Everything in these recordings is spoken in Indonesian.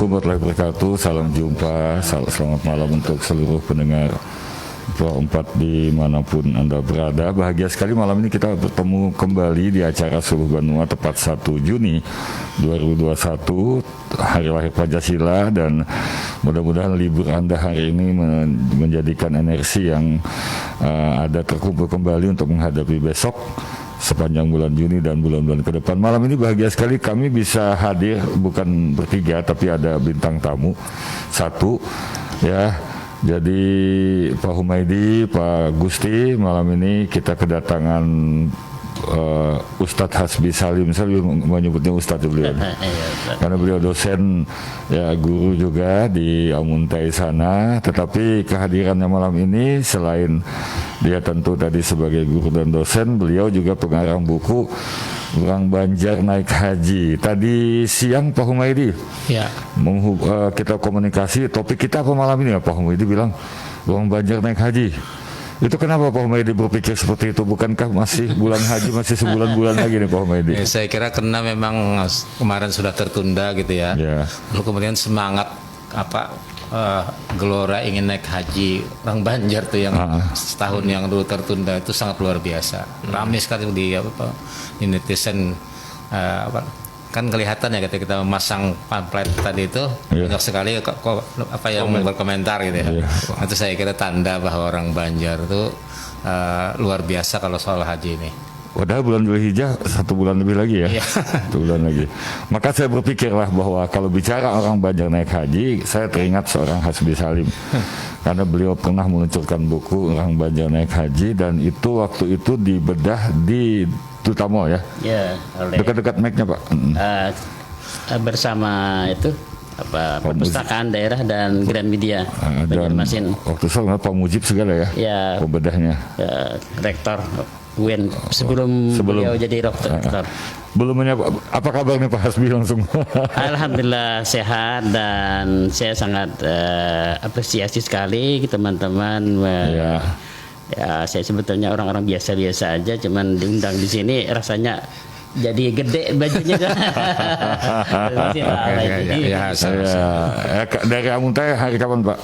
Assalamualaikum warahmatullahi wabarakatuh. Salam jumpa, selamat malam untuk seluruh pendengar Pro 4 dimanapun Anda berada. Bahagia sekali malam ini kita bertemu kembali di acara Suruh Banua tepat 1 Juni 2021, hari lahir Pancasila, dan mudah-mudahan libur Anda hari ini menjadikan energi yang ada terkumpul kembali untuk menghadapi besok sepanjang bulan Juni dan bulan-bulan ke depan. Malam ini bahagia sekali kami bisa hadir bukan bertiga tapi ada bintang tamu satu ya. Jadi Pak Humaydi, Pak Gusti, malam ini kita kedatangan Ustadz Hasbi Salim. Saya menyebutnya Ustadz beliau karena beliau dosen ya, guru juga di Amuntai sana. Tetapi kehadirannya malam ini selain dia tentu tadi sebagai guru dan dosen, beliau juga pengarang buku Orang Banjar Naik Haji. Tadi siang Pak Humaydi ya, kita komunikasi, topik kita apa malam ini ya Pak Humaydi bilang Orang Banjar Naik Haji. Itu kenapa Pak Humaydi berpikir seperti itu? Bukankah masih bulan haji, masih sebulan-bulan lagi nih Pak Humaydi? Saya kira karena memang kemarin sudah tertunda gitu ya. Lalu kemudian semangat gelora ingin naik haji orang Banjar tuh yang setahun yang dulu tertunda itu sangat luar biasa. Ramai sekali di netizen, kan kelihatan ya ketika kita memasang pamflet tadi itu banyak sekali yang berkomentar gitu ya. Itu saya kira tanda bahwa orang Banjar itu luar biasa kalau soal haji ini. Padahal bulan Dzulhijjah 1 bulan lebih lagi ya, 1 bulan lagi. Maka saya berpikirlah bahwa kalau bicara orang Banjar naik haji, saya teringat seorang Hasbi Salim. Karena beliau pernah meluncurkan buku Orang Banjar Naik Haji, dan itu waktu itu dibedah di Tutamo ya. Dekat-dekat mic-nya Pak. Bersama itu perpustakaan daerah dan Gramedia Banjarmasin. Waktu itu Pak Mujib segala ya, pembedahnya. Rektor UIN sebelum beliau jadi dokter. Belum menyapa. Apa kabar nih Pak Hasbi langsung? Alhamdulillah sehat, dan saya sangat apresiasi sekali teman-teman. Ya, saya sebetulnya orang-orang biasa-biasa aja, cuman diundang di sini rasanya jadi gede bajunya. Dari Amuntai hari kapan Pak?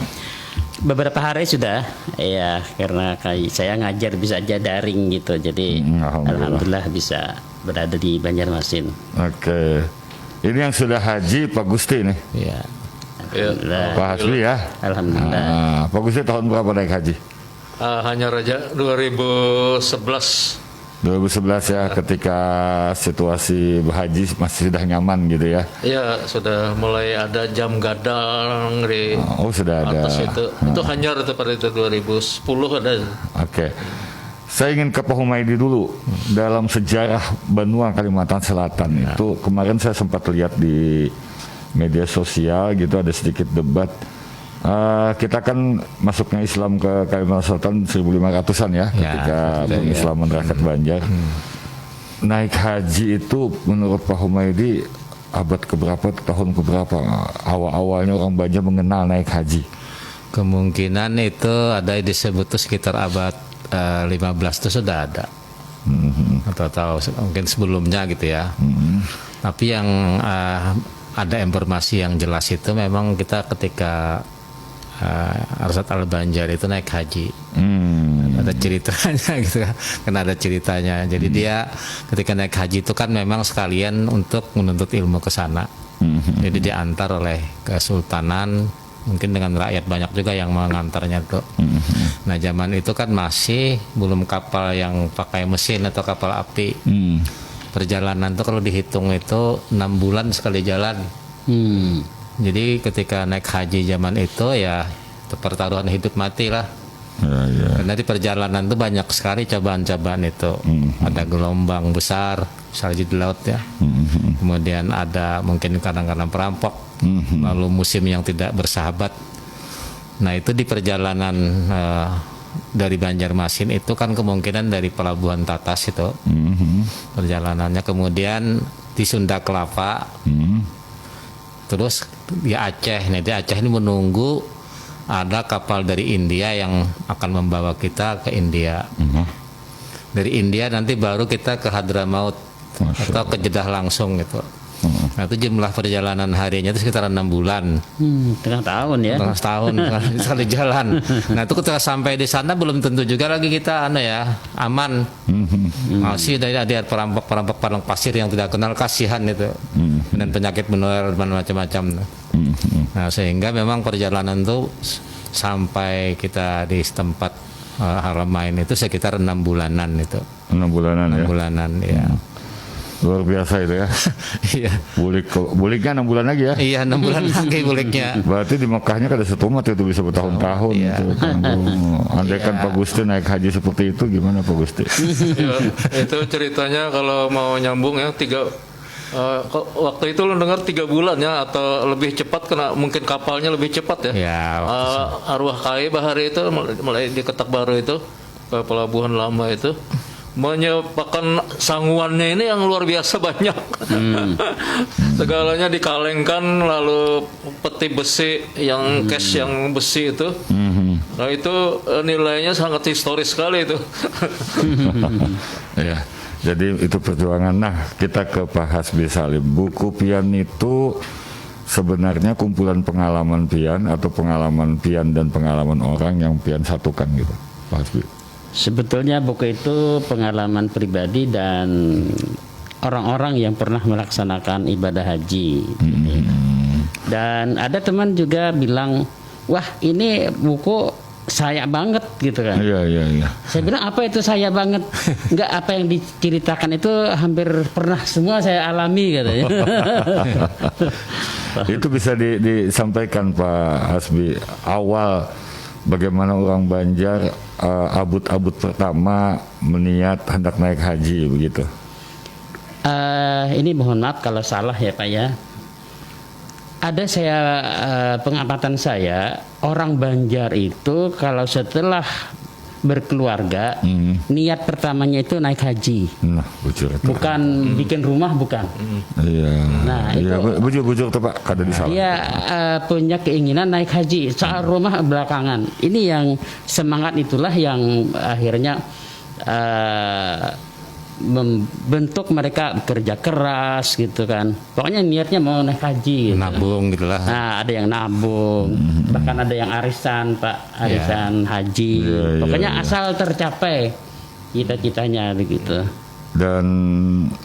Beberapa hari sudah ya, karena saya ngajar bisa aja daring gitu, jadi alhamdulillah bisa berada di Banjarmasin. Oke. Ini yang sudah haji Pak Gusti nih. Ya. Pak Hasbi ya. Alhamdulillah. Pak Gusti tahun berapa naik haji? Hanya Raja 2011 ya, ketika situasi berhaji masih sudah nyaman gitu ya. Iya, sudah mulai ada jam gadang di sudah ada. Atas itu hanyar itu pada itu 2010 ada. Oke. Saya ingin ke Pak Humaydi dulu. Dalam sejarah Banua Kalimantan Selatan itu kemarin saya sempat lihat di media sosial gitu, ada sedikit debat. Kita kan masuknya Islam ke Kalimantan Selatan 1500-an ya, ketika pengislaman rakyat Banjar. Naik haji itu menurut Pak Humaydi abad keberapa, tahun keberapa awal-awalnya orang Banjar mengenal naik haji? Kemungkinan itu ada disebut itu sekitar abad 15 itu sudah ada. Atau mungkin sebelumnya gitu ya. Tapi yang ada informasi yang jelas itu memang kita ketika Arsad Al-Banjar itu naik haji. Ada ceritanya gitu kan, karena ada ceritanya. Jadi dia ketika naik haji itu kan memang sekalian untuk menuntut ilmu ke sana. Jadi diantar oleh kesultanan, mungkin dengan rakyat banyak juga yang mengantarnya tuh. Nah zaman itu kan masih belum kapal yang pakai mesin atau kapal api. Perjalanan tuh kalau dihitung itu 6 bulan sekali jalan. Jadi ketika naik haji zaman itu ya pertaruhan hidup mati lah. Karena di perjalanan itu banyak sekali cobaan-cobaan itu. Ada gelombang besar, salju di laut ya. Kemudian ada mungkin kadang-kadang perampok. Lalu musim yang tidak bersahabat. Nah itu di perjalanan dari Banjarmasin itu kan kemungkinan dari Pelabuhan Tatas itu perjalanannya, kemudian di Sunda Kelapa. Terus di Aceh, di Aceh ini menunggu ada kapal dari India yang akan membawa kita ke India. Dari India nanti baru kita ke Hadramaut atau ke Jeddah langsung gitu. Nah, itu jumlah perjalanan harinya itu sekitar 6 bulan. Tengah tahun ya. Setengah setahun sekali jalan. Nah itu ketika sampai di sana belum tentu juga lagi kita aman. Masih ada perampok padang pasir yang tidak kenal kasihan itu, dan penyakit menular dan macam-macam. Nah sehingga memang perjalanan itu sampai kita di tempat Haramain itu sekitar 6 bulanan itu. 6 bulanan 6 ya. bulanan ya. Luar biasa itu ya. Iya. Buliknya 6 bulan lagi ya. Iya 6 bulan lagi buliknya. Berarti di Mekahnya kada setumat itu bisa bertahun-tahun. Iya. Gitu. Andaikan Pak Gusti naik haji seperti itu gimana Pak Gusti? Ya, itu ceritanya kalau mau nyambung ya waktu itu lu dengar 3 bulan ya atau lebih cepat karena mungkin kapalnya lebih cepat ya. Ya, Arwah Kai Bahari itu mulai di Ketak Baru itu ke pelabuhan lama itu menyebabkan sangguannya ini yang luar biasa banyak. Segalanya dikalengkan, lalu peti besi yang cash yang besi itu. Nah itu nilainya sangat historis sekali itu. Ya. Jadi itu perjuangan. Nah, kita ke Pak Hasbi Salim. Buku Pian itu sebenarnya kumpulan pengalaman Pian atau pengalaman Pian dan pengalaman orang yang Pian satukan gitu, Pak Hasbi. Sebetulnya buku itu pengalaman pribadi dan orang-orang yang pernah melaksanakan ibadah haji. Dan ada teman juga bilang, wah ini buku saya banget gitu kan. Iya. Saya bilang apa itu saya banget? Enggak, apa yang diceritakan itu hampir pernah semua saya alami katanya. Itu bisa disampaikan Pak Hasbi, awal bagaimana orang Banjar abut-abut pertama meniat hendak naik haji begitu. Ini mohon maaf kalau salah ya Pak ya. Ada pengamatan saya, orang Banjar itu kalau setelah berkeluarga, niat pertamanya itu naik haji. Nah, bujur itu. Bukan bikin rumah, bukan. Iya. Nah, iya, itu bujur tuh Pak, kada disalah. dia punya keinginan naik haji, soal rumah belakangan. Ini yang semangat itulah yang akhirnya membentuk mereka bekerja keras gitu kan. Pokoknya niatnya mau naik haji gitu. Nabung gitulah. Nah, ada yang nabung, bahkan ada yang arisan Pak, arisan haji. Pokoknya asal tercapai cita-citanya begitu. Dan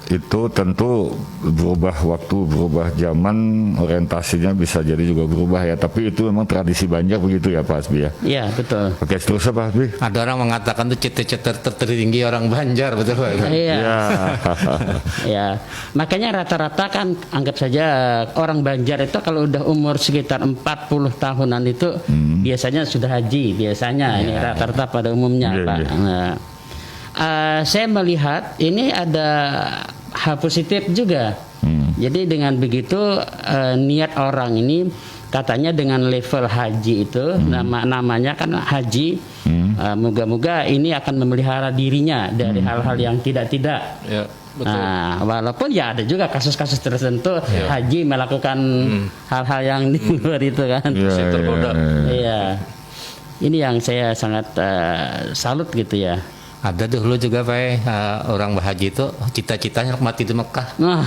itu tentu berubah waktu, berubah zaman, orientasinya bisa jadi juga berubah ya. Tapi itu memang tradisi Banjar begitu ya Pak Hasbi ya. Iya betul. Oke, seterusnya Pak Hasbi. Ada orang mengatakan itu cita-cita tertinggi orang Banjar, betul Pak? Iya. Ya. Ya, makanya rata-rata kan anggap saja orang Banjar itu kalau udah umur sekitar 40 tahunan itu biasanya sudah haji, biasanya ini rata-rata pada umumnya Iya, Pak. iya. Nah, saya melihat ini ada hal positif juga. Jadi dengan begitu niat orang ini katanya dengan level haji itu namanya kan haji. Moga-moga ini akan memelihara dirinya dari hal-hal yang tidak-tidak. Ya, betul. Nah, walaupun ya ada juga kasus-kasus tertentu haji melakukan hal-hal yang di luar itu kan. Iya, tergoda. Iya. Ini yang saya sangat salut gitu ya. Ada dulu juga Pak, orang berhaji itu cita-citanya mati di Mekah. Nah,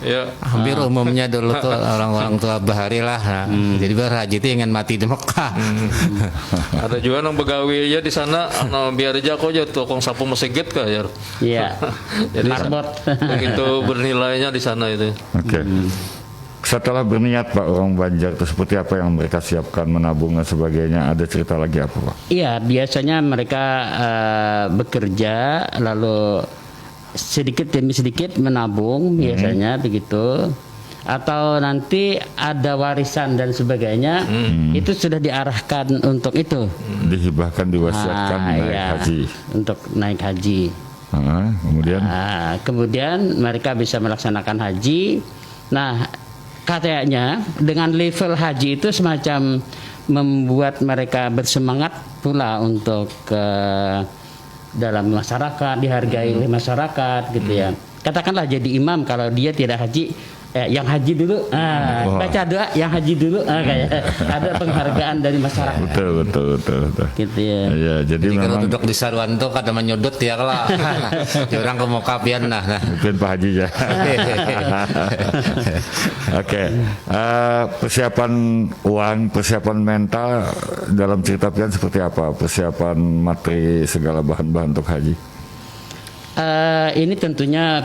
Ya. Hampir umumnya dulu tuh orang-orang tua bahari lah. Nah, jadi berhaji itu ingin mati di Mekah. Ada juga yang begawi aja di sana, biar aja kok aja tukang sapu masjid kah ya. iya. Jadi Marbot. begitu bernilainya di sana itu. Oke. Setelah berniat Pak orang Banjar itu seperti apa yang mereka siapkan, menabung dan sebagainya, ada cerita lagi apa Pak? Iya, biasanya mereka bekerja lalu sedikit demi sedikit menabung biasanya begitu. Atau nanti ada warisan dan sebagainya, itu sudah diarahkan untuk itu. Dihibahkan, diwasiatkan naik iya, haji. untuk naik haji. Kemudian Kemudian mereka bisa melaksanakan haji. Nah, katanya dengan level haji itu semacam membuat mereka bersemangat pula untuk dalam masyarakat, dihargai oleh masyarakat gitu ya. Katakanlah jadi imam, kalau dia tidak haji yang haji dulu, baca doa yang haji dulu, kayak ada penghargaan dari masyarakat. Betul. Gitu ya. Ya, jadi Kalau memang duduk di saruan tuh kada menyudut ya kalau orang ke muka pian nah. mungkin Pak Haji ya. Oke. Persiapan uang, persiapan mental dalam cerita pian seperti apa? Persiapan materi segala bahan-bahan untuk haji. Ini tentunya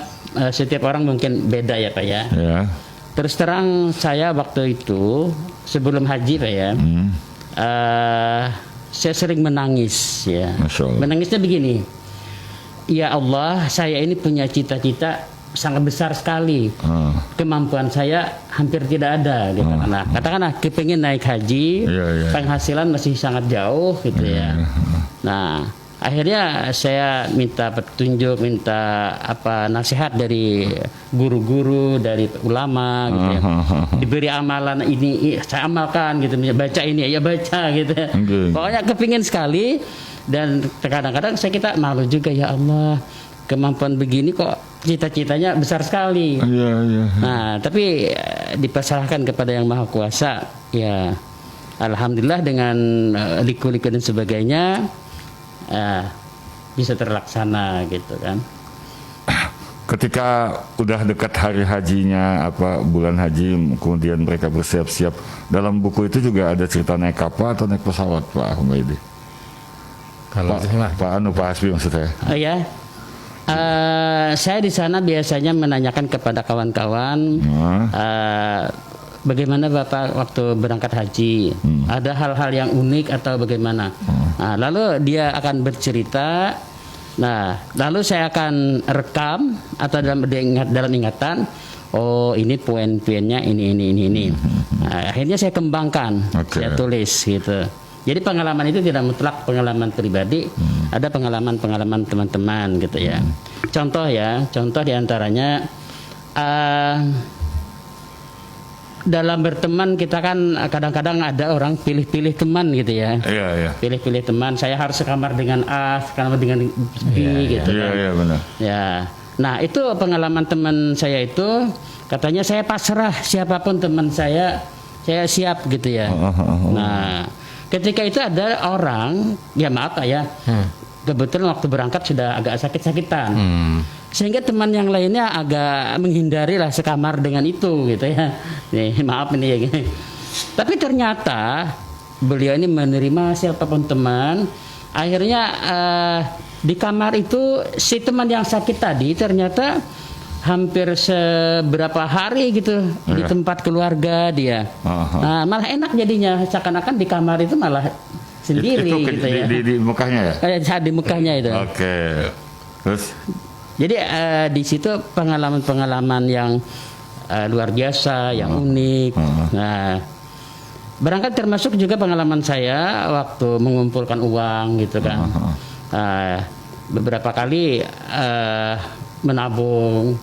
setiap orang mungkin beda ya Pak ya. Ya. Terus terang saya waktu itu sebelum haji Pak ya, saya sering menangis ya. Masya Allah. Menangisnya begini, ya Allah, saya ini punya cita-cita sangat besar sekali. Kemampuan saya hampir tidak ada. Gitu. Nah, katakanlah kepengen naik haji, Iya. penghasilan masih sangat jauh gitu ya. Nah, akhirnya saya minta petunjuk, minta nasihat dari guru-guru, dari ulama gitu ya. Diberi amalan ini saya amalkan gitu, baca ini ya baca gitu. Okay. Pokoknya kepingin sekali, dan kadang-kadang kita malu juga, ya Allah, kemampuan begini kok cita-citanya besar sekali. Iya. Nah, tapi diperserahkan kepada Yang Maha Kuasa. Ya, alhamdulillah dengan liku-liku dan sebagainya bisa terlaksana gitu kan. Ketika udah dekat hari hajinya, bulan haji, kemudian mereka bersiap-siap. Dalam buku itu juga ada cerita naik kapal atau naik pesawat, Pak Humaydi? Kalau Pak Hasbi maksud saya. Oh ya, saya di sana biasanya menanyakan kepada kawan-kawan, bagaimana Bapak waktu berangkat haji? Ada hal-hal yang unik atau bagaimana? Nah, lalu dia akan bercerita. Nah, lalu saya akan rekam atau dalam ingatan. Oh, ini poin-poinnya ini. Nah, akhirnya saya kembangkan, saya tulis gitu. Jadi pengalaman itu tidak mutlak pengalaman pribadi, ada pengalaman-pengalaman teman-teman gitu ya. Contoh diantaranya dalam berteman kita kan kadang-kadang ada orang pilih-pilih teman gitu ya. Iya. Pilih-pilih teman, saya harus sekamar dengan A, sekamar dengan B gitu kan. Iya, benar. Ya. Nah, itu pengalaman teman saya itu, katanya saya pasrah siapapun teman saya siap gitu ya. Nah, ketika itu ada orang, ya maaf Pak ya, kebetulan waktu berangkat sudah agak sakit-sakitan. Sehingga teman yang lainnya agak menghindari lah sekamar dengan itu gitu ya. Nih, maaf ini ya. Tapi ternyata beliau ini menerima siapapun teman. Akhirnya di kamar itu si teman yang sakit tadi ternyata hampir seberapa hari gitu di tempat keluarga dia. Nah, malah enak jadinya, seakan-akan di kamar itu malah sendiri itu gitu ya. Di Mekahnya ya? Di Mekahnya itu. Oke. Terus? Jadi di situ pengalaman-pengalaman yang luar biasa, yang unik. Nah, berangkat termasuk juga pengalaman saya waktu mengumpulkan uang gitu kan. Beberapa kali menabung.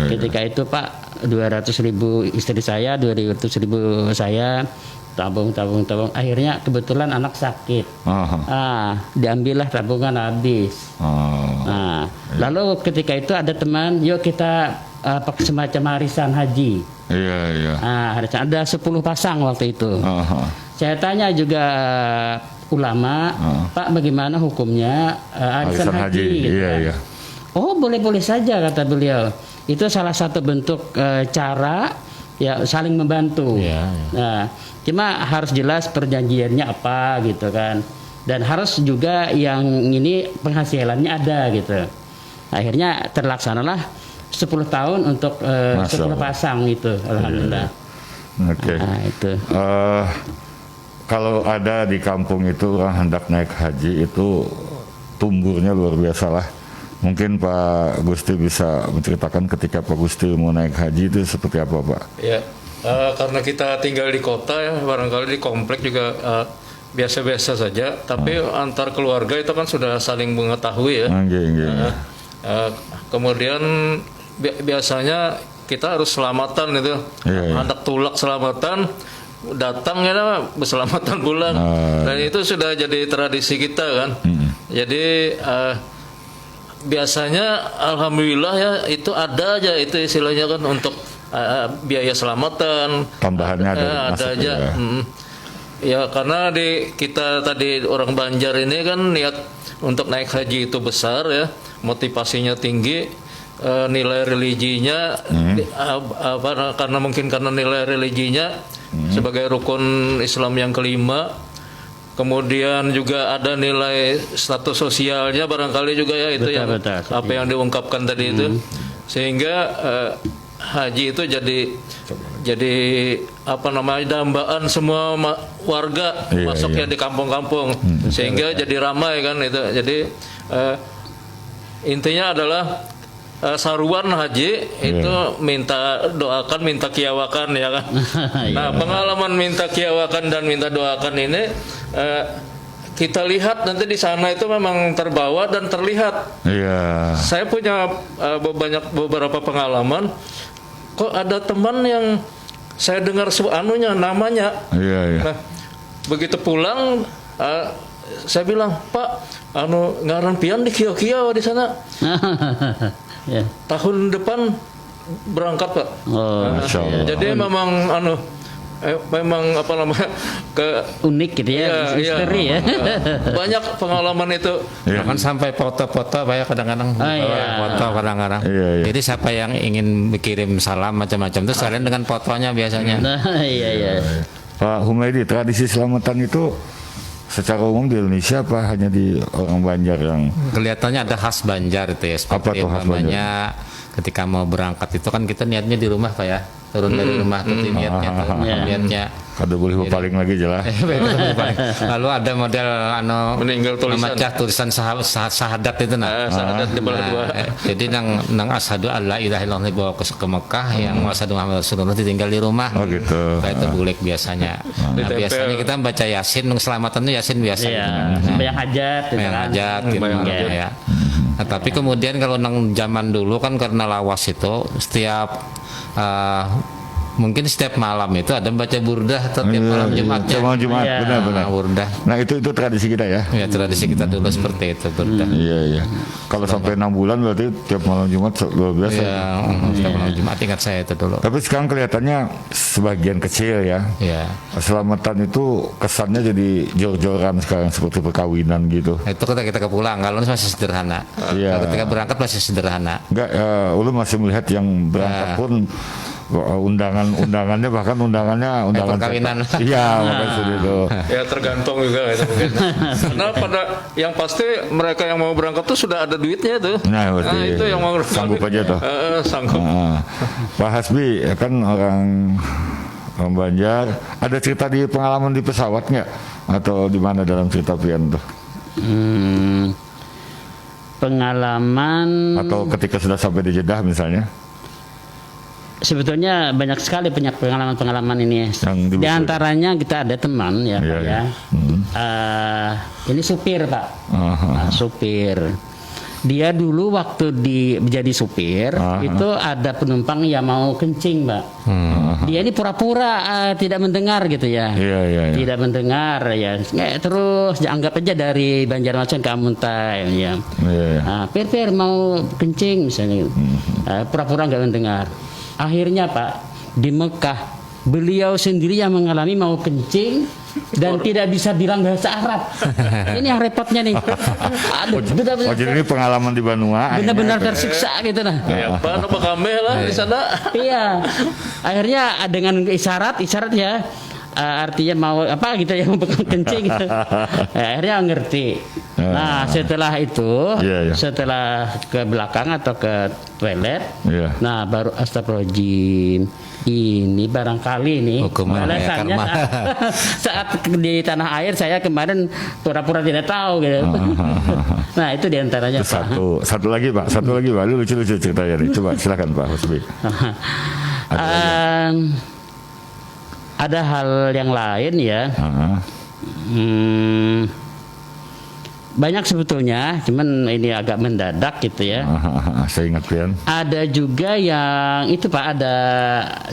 Ketika itu Pak 200.000 istri saya, 200.000 saya tabung. Akhirnya kebetulan anak sakit. Diambillah tabungan habis. Lalu ketika itu ada teman, yuk kita semacam arisan haji. Iya. Ada 10 pasang waktu itu. Saya tanya juga ulama, Pak bagaimana hukumnya arisan haji? Gitu kan. Iya. Oh boleh-boleh saja kata beliau. Itu salah satu bentuk cara ya saling membantu. Nah, cuma harus jelas perjanjiannya apa gitu kan. Dan harus juga yang ini penghasilannya ada gitu. Akhirnya terlaksanalah 10 tahun untuk 10 pasang itu, alhamdulillah. Oke. Nah, itu. Kalau ada di kampung itu orang hendak naik haji itu tumburnya luar biasa lah. Mungkin Pak Gusti bisa menceritakan ketika Pak Gusti mau naik haji itu seperti apa Pak? Ya, karena kita tinggal di kota ya, barangkali di komplek juga biasa-biasa saja. Tapi antar keluarga itu kan sudah saling mengetahui ya. Kemudian biasanya kita harus selamatan itu, hendak tulak selamatan, datang ya berselamatan pulang. Dan itu sudah jadi tradisi kita kan. Jadi biasanya alhamdulillah ya itu ada aja itu istilahnya kan untuk biaya selamatan Tambahannya ada masuk aja. ya. Ya karena kita tadi orang Banjar ini kan niat untuk naik haji itu besar ya, motivasinya tinggi, nilai religinya karena mungkin karena nilai religinya sebagai rukun Islam yang kelima. Kemudian juga ada nilai status sosialnya barangkali juga ya itu Betul. apa yang diungkapkan tadi itu, sehingga haji itu jadi apa namanya dambaan semua warga masuknya di kampung-kampung, sehingga jadi ramai kan itu. Jadi intinya adalah saruan haji itu minta doakan, minta kiawakan ya kan. Nah pengalaman minta kiawakan dan minta doakan ini kita lihat nanti di sana itu memang terbawa dan terlihat. Iya. Saya punya beberapa pengalaman. Kok ada teman yang saya dengar namanya. Iya. Nah, begitu pulang saya bilang, "Pak, ngaran pian di kieu-kieu di sana." Ya. Tahun depan berangkat, Pak. Oh, Masya Allah. Jadi memang memang apa namanya unik gitu ya, misteri ya. Banyak pengalaman itu. Bahkan sampai foto-foto banyak kadang-kadang foto kadang-kadang. Iya. Jadi siapa yang ingin kirim salam macam-macam itu sekalian dengan fotonya biasanya. Nah, iya. Pak Humaydi, tradisi selamatan itu secara umum di Indonesia apa hanya di orang Banjar yang Kelihatannya ada khas Banjar itu ya. Apa tuh khas Umpamanya ketika mau berangkat itu kan kita niatnya di rumah Pak ya. Turun dari rumah tuh niatnya. kada boleh berpaling lagi jelas. Lalu ada model meninggal tulisan. Tulisan syahadat itu Syahadat di bawah dua. Jadi nang asyhadu alla ilaha illallah dibawa ke Mekah, yang asyhadu Muhammad Rasulullah ditinggal di rumah. Oh gitu. Kayak itu bulik biasanya. Nah, biasanya kita baca Yasin, keselamatan itu Yasin biasa. Iya, sembahyang hajat gitu kan. Hajat gitu ya. Nah, tapi kemudian kalau nang zaman dulu kan karena lawas itu setiap mungkin setiap malam itu ada baca burdah atau tiap malam Jumatnya. Malam Jumat, benar-benar. Burdah. Nah itu tradisi kita ya. Ya tradisi kita dulu seperti itu burdah. Iya. Kalau sampai 6 bulan berarti tiap malam Jumat luar biasa. Iya, setiap malam Jumat ingat saya itu dulu. Tapi sekarang kelihatannya sebagian kecil ya. Iya. Selamatan itu kesannya jadi jor-joran sekarang seperti perkawinan gitu. Itu kita pulang, kalau masih sederhana. Iya. Ketika berangkat masih sederhana. Enggak, ulun masih melihat yang berangkat pun undangannya undangan perkawinan. Iya, makanya itu. Ya tergantung juga itu mungkin. Karena pada yang pasti mereka yang mau berangkat tuh sudah ada duitnya tuh. Nah, itu yang mau sanggup aja tuh. Sanggup. Pak Hasbi kan orang Banjar, ada cerita di pengalaman di pesawat nggak? Atau di mana dalam cerita pian tuh? Pengalaman Atau ketika sudah sampai di Jeddah misalnya? sebetulnya banyak sekali pengalaman-pengalaman ini. Yang di antaranya kita ada teman ya, Iya, Pak, ya. Ini supir Pak, supir. Dia dulu waktu menjadi supir itu ada penumpang yang mau kencing Pak. Dia ini pura-pura tidak mendengar gitu ya. Iya. Tidak mendengar ya. Terus anggap aja dari Banjarmasin ke Amuntai ya. Iya. Pir mau kencing misalnya. Pura-pura nggak mendengar. Akhirnya Pak, di Mekah beliau sendiri yang mengalami mau kencing dan tidak bisa bilang bahasa Arab. Ini yang repotnya nih. Aduh, benar-benar. Jadi ini pengalaman di Banua. Benar-benar tersiksa gitu nah. Ya, apa kami lah di sana. Iya. Akhirnya dengan isyarat ya. Artinya mau apa gitu ya, mau kencing gitu. Akhirnya ngerti. Nah setelah itu, setelah ke belakang atau ke toilet, nah baru astagfirullahaladzim. Ini barangkali nih alasannya saat di tanah air saya kemarin pura-pura tidak tahu gitu. Nah itu diantaranya. Satu lagi Pak, lucu-lucu ceritanya nih. Coba silakan Pak Hasbi. Ada hal yang lain ya. Banyak sebetulnya, cuman ini agak mendadak gitu ya. Saya ingat Pian. Ada juga yang itu Pak, ada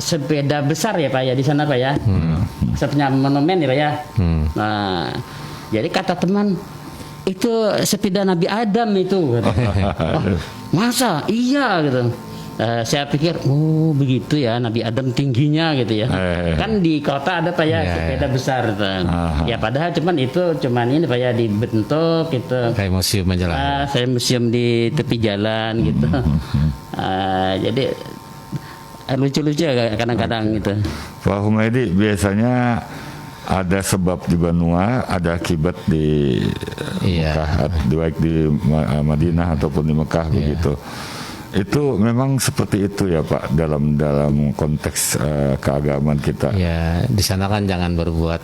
sepeda besar ya Pak ya di sana Pak ya. Sepeda monumen ya Pak ya. Nah, jadi kata teman itu sepeda Nabi Adam itu. Masa? Iya gitu. Saya pikir, oh begitu ya Nabi Adam tingginya gitu ya. Kan di kota ada Pak ya sepeda besar. Ya padahal cuman ini Pak ya dibentuk gitu. Kayak museum aja lah. Saya museum di tepi jalan gitu. Jadi lucu-lucu ya kadang-kadang gitu. Pak Humaydi, biasanya ada sebab di Banua, ada akibat di Mekah, baik di Madinah ataupun di Mekah begitu. Itu memang seperti itu ya Pak dalam konteks keagamaan kita. Ya, di sana kan jangan berbuat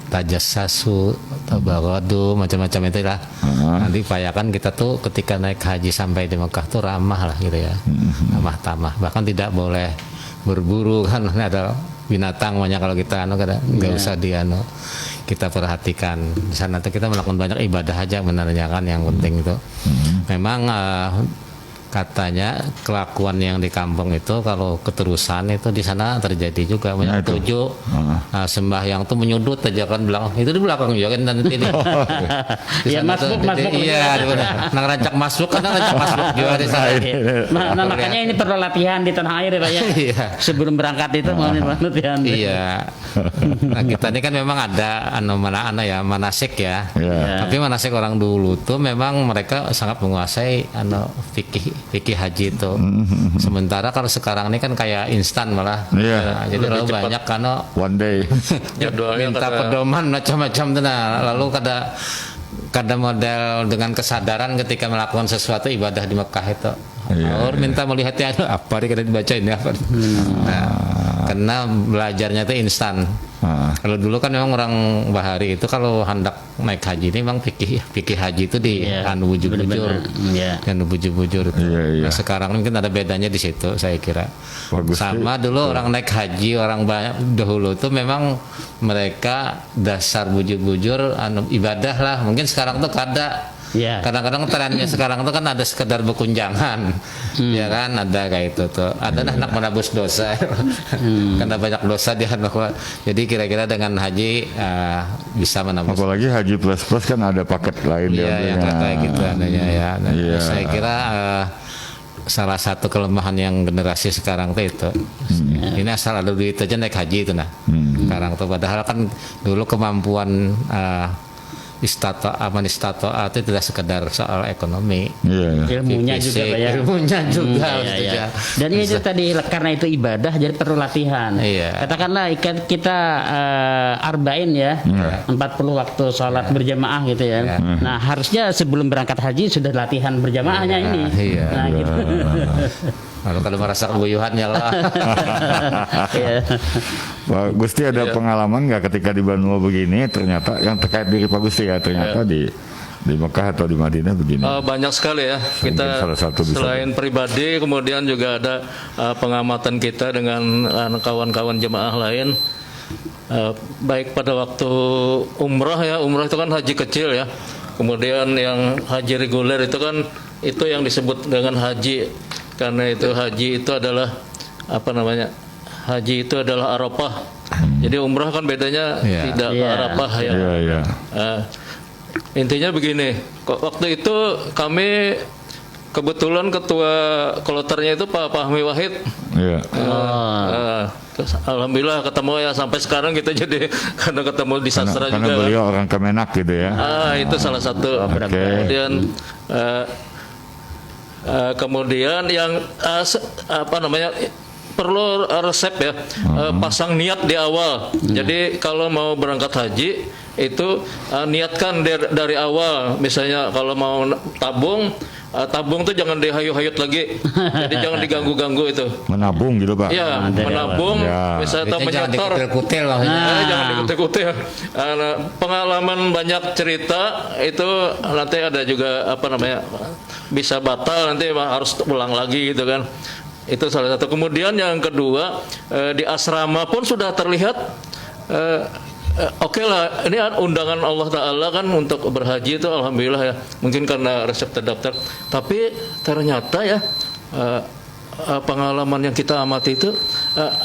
tajassasu, tabaradu, macam-macam itu lah. Nanti upayakan kita tuh ketika naik haji sampai di Mekah tuh ramah lah gitu ya. Ramah tamah. Bahkan tidak boleh berburu kan ada binatang banyak kalau kita nggak usah kita perhatikan. Di sana tuh kita melakukan banyak ibadah aja benarnya kan yang penting itu. Memang katanya kelakuan yang di kampung itu kalau keterusan itu di sana terjadi juga banyak tujuh sembahyang tuh menyudut aja kan bilang itu di belakang juga kan nanti ini ya masuk iya nang rancak masuk juga di sana. Nah makanya ini perlu latihan di tanah air ya Pak ya. Sebelum berangkat itu mau latihan. Iya. Nah kita ini kan memang ada manasik ya. Tapi manasik orang dulu tuh memang mereka sangat menguasai fikih haji itu. Sementara kalau sekarang ini kan kayak instan malah. Jadi lalu banyak karena one day minta pedoman macam-macam tuh. Lalu kada model dengan kesadaran ketika melakukan sesuatu ibadah di Mekah itu. Minta melihatnya apa nih kada dibaca ini apa. Karena belajarnya itu instan. Kalau dulu kan memang orang Bahari itu kalau hendak naik haji ini memang fikih haji itu di bujur-bujur. Bujur-bujur itu. Nah, sekarang mungkin ada bedanya di situ saya kira. Sama dulu orang naik haji orang banyak dahulu itu memang mereka dasar bujur-bujur ibadah lah. Mungkin sekarang tuh kada. Kadang-kadang trennya sekarang itu kan ada sekedar berkunjangan, ya kan ada kayak itu tuh, ada anak menebus dosa, karena banyak dosa dia jadi kira-kira dengan haji bisa menebus. Apalagi haji plus kan ada paket lain yang kayak gitu adanya ya. Saya kira salah satu kelemahan yang generasi sekarang itu. Ini asal ada duit aja naik haji itu sekarang tuh padahal kan dulu kemampuan istata'a itu tidak sekedar soal ekonomi, ilmunya juga Pak ya. Ilmunya juga. Dan itu tadi karena itu ibadah jadi perlu latihan. Katakanlah kita arba'in ya, 40 waktu sholat berjamaah gitu ya. Nah harusnya sebelum berangkat haji sudah latihan berjamaahnya ini. Nah gitu. Kalau merasa kebuyuhannya lah. Pak Gusti ada pengalaman nggak ketika di Banua begini ternyata yang terkait diri Pak Gusti ya ternyata di Mekah atau di Madinah begini? Banyak sekali ya. Kita selain pribadi kemudian juga ada pengamatan kita dengan kawan-kawan jemaah lain. Baik pada waktu umrah itu kan haji kecil ya. Kemudian yang haji reguler itu kan itu yang disebut dengan haji. Karena itu haji itu adalah haji itu adalah Arafah. Jadi umrah kan bedanya tidak ke Arafah ya. Intinya begini, waktu itu kami kebetulan ketua kloternya itu Pak Fahmi Wahid. Alhamdulillah ketemu ya sampai sekarang kita jadi karena ketemu di sastra karena juga. Beliau orang Kemenak gitu ya. Itu salah satu. Kemudian yang perlu resep ya, pasang niat di awal. Jadi kalau mau berangkat haji itu niatkan dari awal. Misalnya kalau mau tabung tuh jangan dihayu-hayut lagi. Jadi jangan diganggu-ganggu itu. Menabung gitu Pak. Iya, menabung. Misalnya menyetor. Jangan dikutil-kutil. Pengalaman banyak cerita itu nanti ada juga bisa batal nanti harus ulang lagi gitu kan. Itu salah satu. Kemudian yang kedua di asrama pun sudah terlihat oke lah, ini undangan Allah Ta'ala kan untuk berhaji itu alhamdulillah ya. Mungkin karena resep terdaftar. Tapi ternyata ya pengalaman yang kita amati itu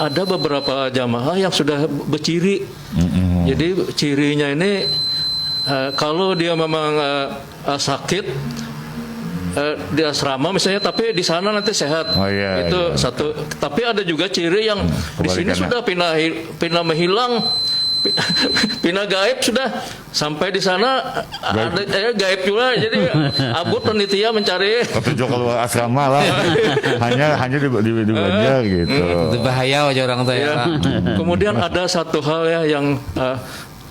ada beberapa jamaah yang sudah berciri. Jadi cirinya ini kalau dia memang sakit di asrama misalnya, tapi di sana nanti sehat. Oh, iya, Itu iya. satu. Tapi ada juga ciri yang di sini kebalikannya. sudah pindah menghilang. Pindah gaib sudah sampai di sana ada gaib juga, jadi Abu penitia mencari. Petunjuk keluar asrama lah. hanya di Banjar gitu. Itu bahaya aja orang tuh ya. Ya. Kemudian ada satu hal ya yang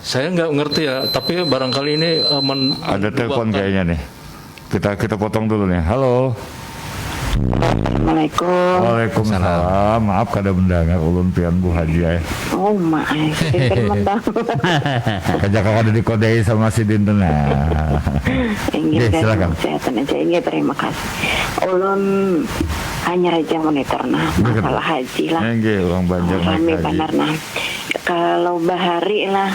saya nggak ngerti ya, tapi barangkali ini Ada telepon kayaknya nih. Kita potong dulu nih. Halo. Assalamualaikum. Waalaikumsalam. Maaf kada mendengar ulun pian Bu Haji. Oh mak, kita mendang. Kajak kada dikodei sama si Dinten. Inggih, silakan. kesehatan aja. Inggih, terima kasih. Ulun hanya aja monitor masalah haji lah. Nggih, orang Banjar Rame naik haji. benar nah. Kalau bahari lah,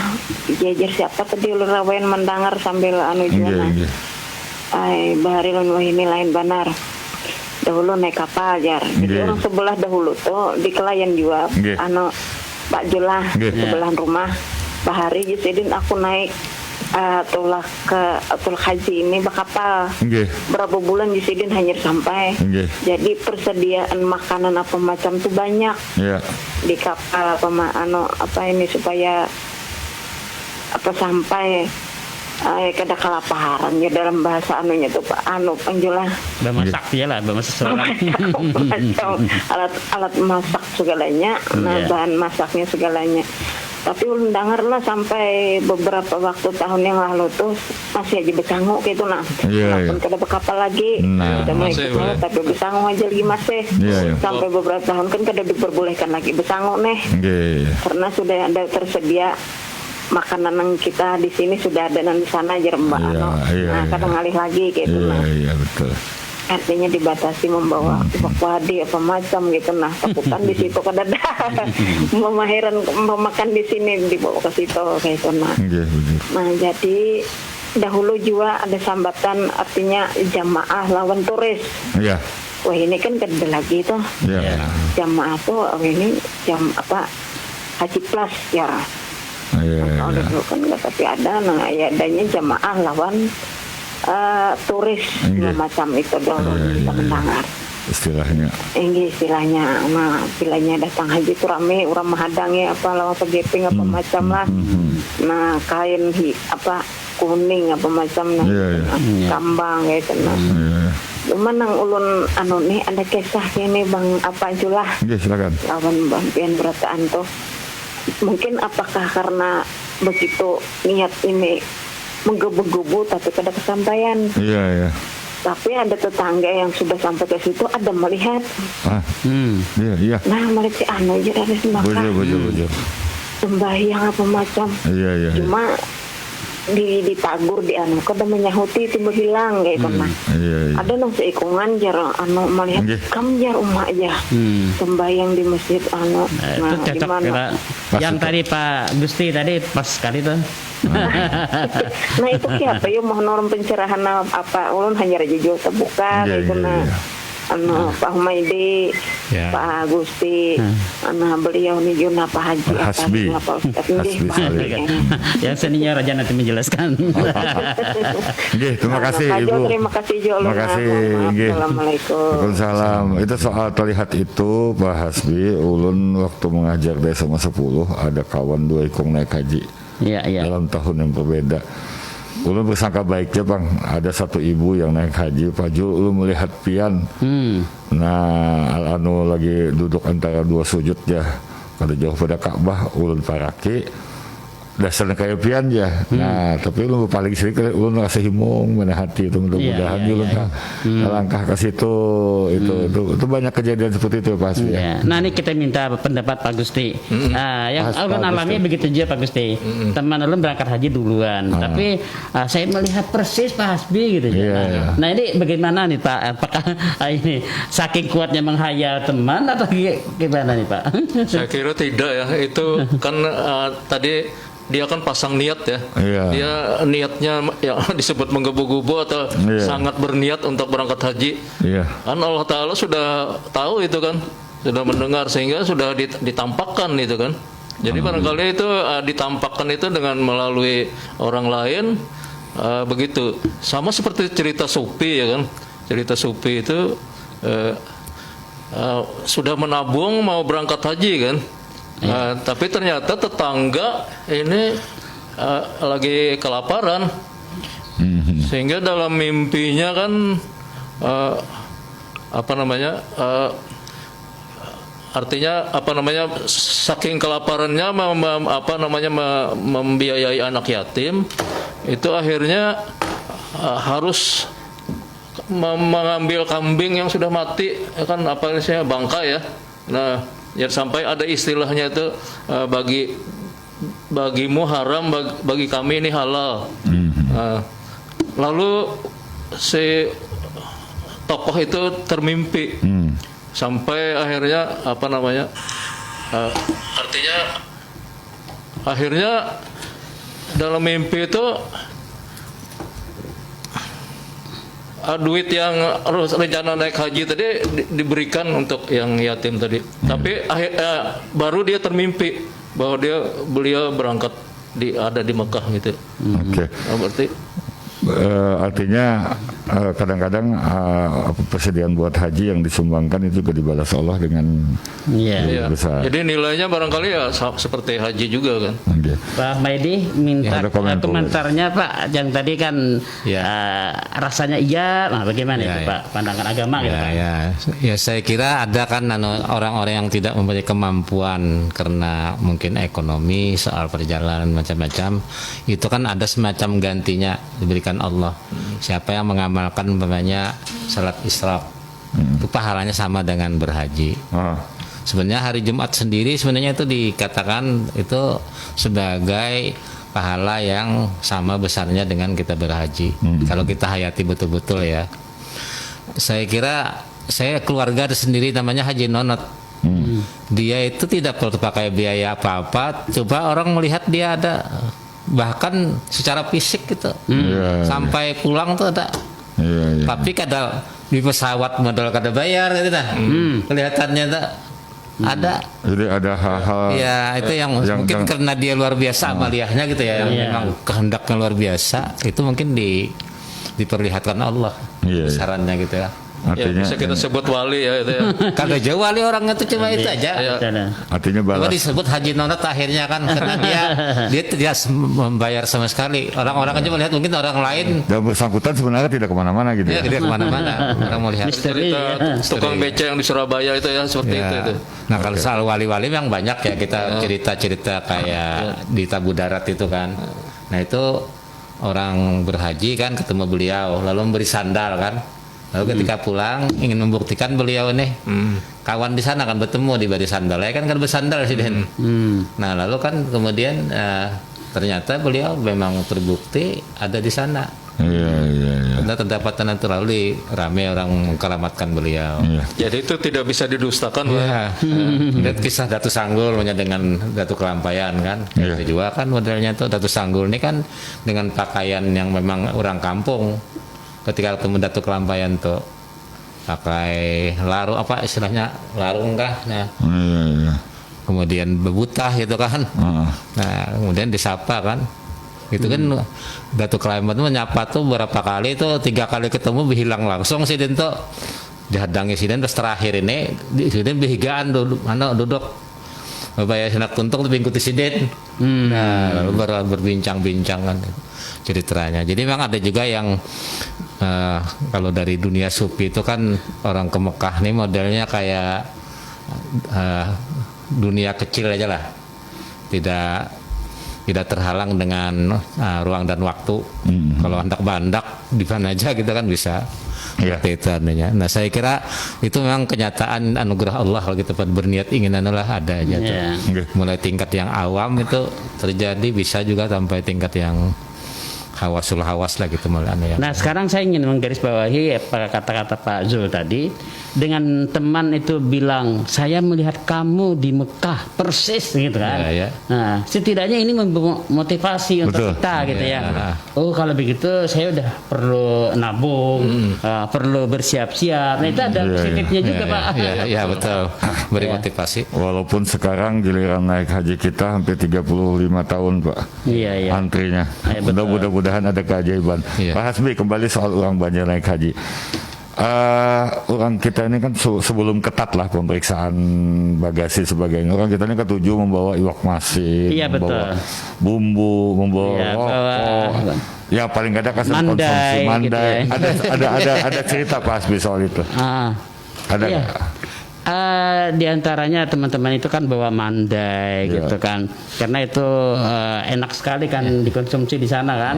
jajar siapa tadi ulun rawain mendengar sambil anu Nggih, jualan. nggih. Ay, bahari ulun ini lain benar. Dahulu naik kapal jar. Jadi Nggih. orang sebelah dahulu tuh di Kelayan juga. Nggih. Anu Pak Julah Nggih. sebelah rumah. Bahari jadi aku naik tulah ke Atul Haji ini bakapal. Nggih. Berapa bulan Jisidin hanya sampai. Nggih. Jadi persediaan makanan apa macam tuh banyak Ya. di kapal apa ini supaya apa sampai kada kelaparan ya dalam bahasa anunya tuh Pak Panjulah Bermasak dia lah, bermasak seorang. macam alat masak segalanya, Iya. bahan masaknya segalanya. Tapi ulun dengar lah sampai beberapa waktu tahun yang lalu tuh masih aja besangu gitu nah. Iya, Walaupun iya. kada berkapal lagi. Nah. Udah mulai Masih besangu, boleh. tapi besangu aja lagi masih. Iya, iya. Sampai beberapa tahun kan kada diperbolehkan lagi besangu nih. Nggih. Karena sudah ada tersedia makanan yang kita di sini sudah ada dan di sana aja Mbak. Iya, iya, Nah, iya. kadang ngalih lagi gitu Iya, nah. iya betul. Artinya dibatasi membawa padi apa macam gitu nah. Takutan di situ kada ada memahiran memakan di sini dibawa ke situ kayak itu nah. Nggih, betul. Nah, jadi dahulu juga ada sambatan artinya jamaah lawan turis. Iya. Wah, ini kan kada lagi tuh. Iya. Jamaah tuh ini haji plus ya. Iya, Oh, iya. dulu kan nggak tapi ada, nah ya adanya jamaah lawan turis Nggih. macam itu dong Iya, iya, kita iya. mendengar. Istilahnya. Ini istilahnya, nah istilahnya datang haji itu rame, orang menghadangnya apa lawan segeping apa macam lah. Nah kain apa kuning apa macam nah, Iya, iya. nah, kambang gitu nah. Iya. Cuman nang ulun nih ada kisah ini bang apa julah Nggih, silakan. lawan bang pian berataan tuh. Mungkin apakah karena begitu niat ini menggebu-gebu tapi kada kesampaian. Iya, iya. Tapi ada tetangga yang sudah sampai ke situ ada melihat. Ah, iya, iya. Nah melihat si anu aja dari Bujur, sembahkan bujur. sembahyang apa macam. Iya, iya. Iya, Cuma ditagur di anu kada menyahuti timbul hilang kayak itu nah. iya. Iya. Ada nang seikungan jar anu melihat Nggih. kam jar umak aja sembahyang di masjid anu. Nah, itu cocok gimana? kira. Pas Yang itu. tadi Pak Gusti tadi pas sekali tuh. Nah itu siapa ya mohon orang pencerahan apa ulun hanya aja jual terbuka Iya, gitu iya, nah. iya. Anu Pak Humaydi, Ya. Pak Gusti, beliau nih Juna Pak Haji Pak Hasbi. Pak Ustaz nggih, Hasbi Pak sekali. Hasbi. Yang senior aja nanti menjelaskan. Nggih, terima kasih Anu, Ibu. terima kasih Jo. Terima kasih. Nggih. Assalamualaikum. Waalaikumsalam. Itu soal terlihat itu Pak Hasbi, ulun waktu mengajar di SMA 10 ada kawan 2 ikung naik haji Iya, iya. dalam tahun yang berbeda. Ulun bersangka baiknya Bang, ada satu ibu yang naik haji, Pak Jul, ulun melihat pian. Nah, anu lagi duduk antara 2 sujud ya, kada jauh pada Ka'bah, ulun paraki. Dasarnya kayak pian ya. Nah, tapi ulun paling sering ulun rasa himung mana hati itu mudah-mudahan Iya, ulun langkah ke situ itu banyak kejadian seperti itu Pak Hasbi ya. Ya. Nah ini kita minta pendapat Pak Gusti. Yang Pak ulun alami Gusti. begitu juga Pak Gusti. Teman ulun berangkat haji duluan, tapi saya melihat persis Pak Hasbi gitu. Iya, iya. Nah ini bagaimana nih Pak? Apakah ini saking kuatnya menghayal teman atau gimana nih Pak? Saya kira tidak ya. Itu kan tadi dia kan pasang niat ya. Iya. Dia niatnya ya disebut menggebu-gebu atau Iya. sangat berniat untuk berangkat haji. Iya. Kan Allah Ta'ala sudah tahu itu kan, sudah mendengar sehingga sudah ditampakkan itu kan. Jadi barangkali itu ditampakkan itu dengan melalui orang lain begitu. Sama seperti cerita Supi ya kan. cerita Supi itu sudah menabung mau berangkat haji kan. Tapi ternyata tetangga ini lagi kelaparan, sehingga dalam mimpinya kan artinya saking kelaparannya membiayai anak yatim, itu akhirnya harus mengambil kambing yang sudah mati, kan apa istilahnya, bangkai ya. Nah, ya sampai ada istilahnya itu bagimu haram, bagi kami ini halal. Lalu si tokoh itu termimpi sampai akhirnya akhirnya dalam mimpi itu duit yang rencana naik haji tadi diberikan untuk yang yatim tadi. Tapi baru dia termimpi bahwa beliau berangkat ada di Mekah gitu. Oke. Berarti artinya kadang-kadang persediaan buat haji yang disumbangkan itu juga dibalas Allah dengan besar. Jadi nilainya barangkali ya seperti haji juga kan. Okay. Pak Maidi minta Ada komentarnya Pak, yang tadi kan rasanya iya, nah bagaimana itu Pak, pandangan agama gitu Pak? Ya saya kira ada kan orang-orang yang tidak mempunyai kemampuan karena mungkin ekonomi, soal perjalanan macam-macam, itu kan ada semacam gantinya diberikan Allah. Siapa yang mengamalkan umpamanya salat Isra, itu pahalanya sama dengan berhaji. Sebenarnya hari Jumat sendiri sebenarnya itu dikatakan itu sebagai pahala yang sama besarnya dengan kita berhaji. Kalau kita hayati betul-betul ya. Saya kira keluarga sendiri namanya Haji Nonot. Dia itu tidak perlu pakai biaya apa-apa. Coba orang melihat dia ada, bahkan secara fisik gitu, sampai pulang tuh ada. Tapi kadang di pesawat modal kada bayar gitu dah. Kelihatannya tak ada. Jadi ada hal-hal itu yang mungkin karena dia luar biasa amaliyahnya gitu ya, yang memang kehendaknya luar biasa, itu mungkin diperlihatkan Allah besarannya gitu ya. Artinya, bisa kita sebut wali ya itu ya. Kagak jauh wali orangnya tuh cuma itu aja. Artinya balas. Disebut Haji Nonot akhirnya kan karena dia tidak membayar sama sekali. Orang-orang aja melihat, mungkin orang lain. Dan bersangkutan sebenarnya tidak kemana-mana gitu. Ya, tidak kemana-mana. Orang mau lihat. Cerita tukang beca yang di Surabaya itu ya seperti itu. Nah kalau soal wali-wali memang banyak ya, kita cerita-cerita kayak di Tabu Darat itu kan. Nah itu orang berhaji kan ketemu beliau lalu memberi sandal kan. Lalu ketika pulang ingin membuktikan beliau nih kawan di sana kan bertemu di bari sandal, ya kan bersandal sih Den. Nah lalu kan kemudian ternyata beliau memang terbukti ada di sana. Karena terdapat lalu rame orang mengkeramatkan beliau. Jadi itu tidak bisa didustakan. Lihat kisah Datu Sanggul dengan Datu Kelampayan kan. Itu juga kan modelnya tuh Datu Sanggul ini kan dengan pakaian yang memang orang kampung. Ketika ketemu Datu Kelampayan tuh pakai larung, apa istilahnya, larung kah? Nah, kemudian bebutah gitu kan. Nah, kemudian disapa kan. Itu kan Datu Kelampayan menyapa tuh berapa kali tuh, 3 kali ketemu hilang langsung sih Dento. Dihadangi sih terus terakhir ini Siden behigaan duduk. Bapak ya Senak Tuntung tuh mengikuti Siden. Nah, lalu berbincang-bincang kan ceritanya. Jadi memang ada juga yang kalau dari dunia sufi itu kan orang ke Mekah nih modelnya kayak dunia kecil aja lah, tidak terhalang dengan ruang dan waktu. Kalau hendak bandak di mana aja kita kan bisa. Seperti itu adanya. Nah saya kira itu memang kenyataan anugerah Allah kalau kita berniat ingin adalah ada aja tuh. Mulai tingkat yang awam itu terjadi, bisa juga sampai tingkat yang hawasul hawas lah gitu malah ya. Nah sekarang saya ingin menggarisbawahi kata-kata Pak Zul tadi, dengan teman itu bilang saya melihat kamu di Mekah persis gitu kan. Nah setidaknya ini memotivasi untuk kita gitu ya. Oh kalau begitu saya udah perlu nabung, perlu bersiap-siap. Nah itu ada positifnya juga Pak. Iya betul, beri motivasi. Walaupun sekarang giliran naik haji kita hampir 35 tahun Pak. Antrinya. Mudah-mudahan ada keajaiban. Pak Hasbi, kembali soal orang banyak naik haji. orang kita ini kan sebelum ketat lah pemeriksaan bagasi sebagainya, orang kita ini ketujuh membawa iwak masin, Iya, membawa betul. bumbu, membawa Iya, rokok, ya paling nggak ada kasih Mandai, konsumsi gitu mandai. ya. Ada cerita pas soal itu. Ada Iya. nggak? Di antaranya teman-teman itu kan bawa mandai Iya. gitu kan, karena itu enak sekali kan dikonsumsi di sana kan.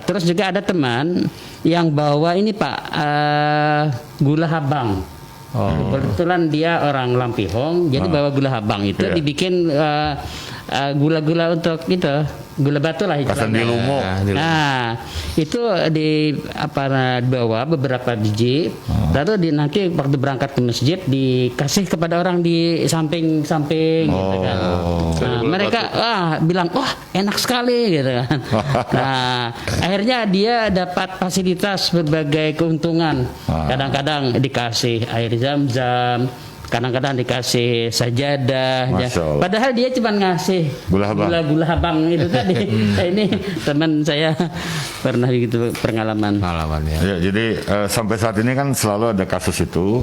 Terus juga ada teman yang bawa ini Pak, gula habang. Kebetulan dia orang Lampihong, jadi bawa gula habang itu Iya. dibikin gula-gula untuk itu, gula batu lah Kasan istilahnya. di Lumo. Nah, itu bawa beberapa biji, lalu nanti waktu berangkat ke masjid dikasih kepada orang di samping-samping gitu kan. Nah, mereka bilang, wah enak sekali gitu kan. Nah, akhirnya dia dapat fasilitas berbagai keuntungan. Kadang-kadang dikasih air zam-zam, kadang-kadang dikasih sajadah, ya. Masya Allah. Padahal dia cuma ngasih Gula habang. gula habang itu tadi. Nah, ini teman saya pernah gitu pengalaman. Pengalamannya. Ya, jadi sampai saat ini kan selalu ada kasus itu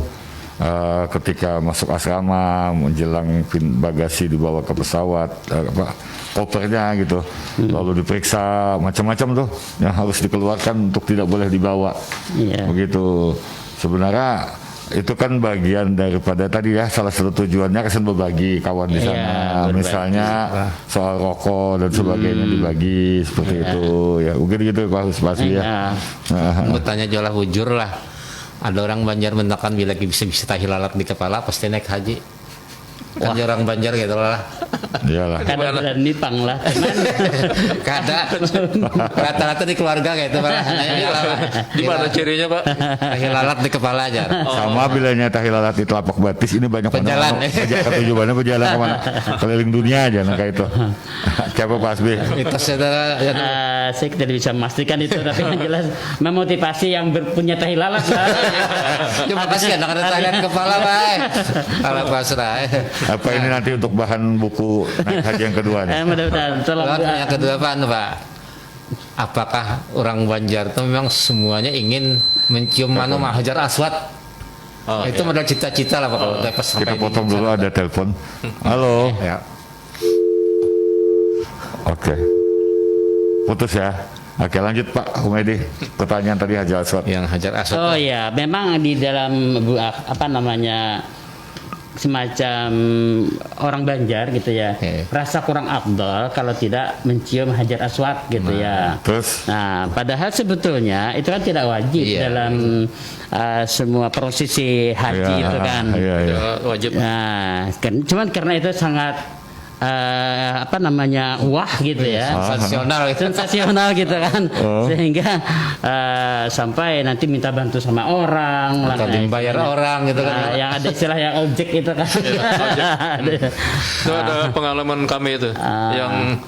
ketika masuk asrama menjelang bagasi dibawa ke pesawat, kopernya gitu, lalu diperiksa macam-macam tuh yang harus dikeluarkan untuk tidak boleh dibawa. Iya. Begitu. Sebenarnya itu kan bagian daripada tadi ya, salah satu tujuannya kesan berbagi kawan di Iya, sana, berbagi. misalnya soal rokok dan sebagainya dibagi seperti itu ya, mungkin gitu Pak Hasbi ya. Iya. Bertanya jualah bujur lah. Ada orang Banjar menekan bila bisa tahi lalat di kepala pasti naik haji. Kan orang Banjar gitu lah. Iyalah. Kadang berani pang lah teman. Kada rata-rata di keluarga kayak itu malah. Di mana cirinya Pak? Tahi lalat di kepala aja. Sama bilanya tahi lalat di telapak batis ini banyak Pejalan. ketujuannya berjalan kemana, keliling dunia aja nah kayak itu. Siapa Pak Hasbi? Itu saudara Saya tidak bisa memastikan itu, tapi yang jelas memotivasi yang punya tahi lalat lah. Terima kasih anak ada tangan kepala baik. Kalau pasrah. Apa ini nanti untuk bahan buku naik haji yang kedua nih? Mudah-mudahan tolong Lalu doa. yang kedua Pak, apakah orang Banjar itu memang semuanya ingin mencium Hajar Aswad? Itu modal cita-cita lah Pak. Kalau udah pas Kita sampai di potong dulu, sana. ada telepon. Halo. Ya. Oke. Putus ya. Oke, lanjut Pak Humedi. Pertanyaan tadi Haji Aswad. Yang Hajar Aswad. Oh ya, memang di dalam semacam orang Banjar gitu ya, rasa kurang afdal kalau tidak mencium Hajar Aswad gitu ya. Terus? Nah, padahal sebetulnya itu kan tidak wajib Iya. dalam semua prosesi haji Iya, itu kan. Iya, iya. Wajib. Nah, cuman karena itu sangat wah gitu ya, Sensasional itu. sensasional gitu kan, sehingga sampai nanti minta bantu sama orang, Atau dibayar orang gitu kan. yang ada istilah yang objek itu kan. Itu ada pengalaman kami itu yang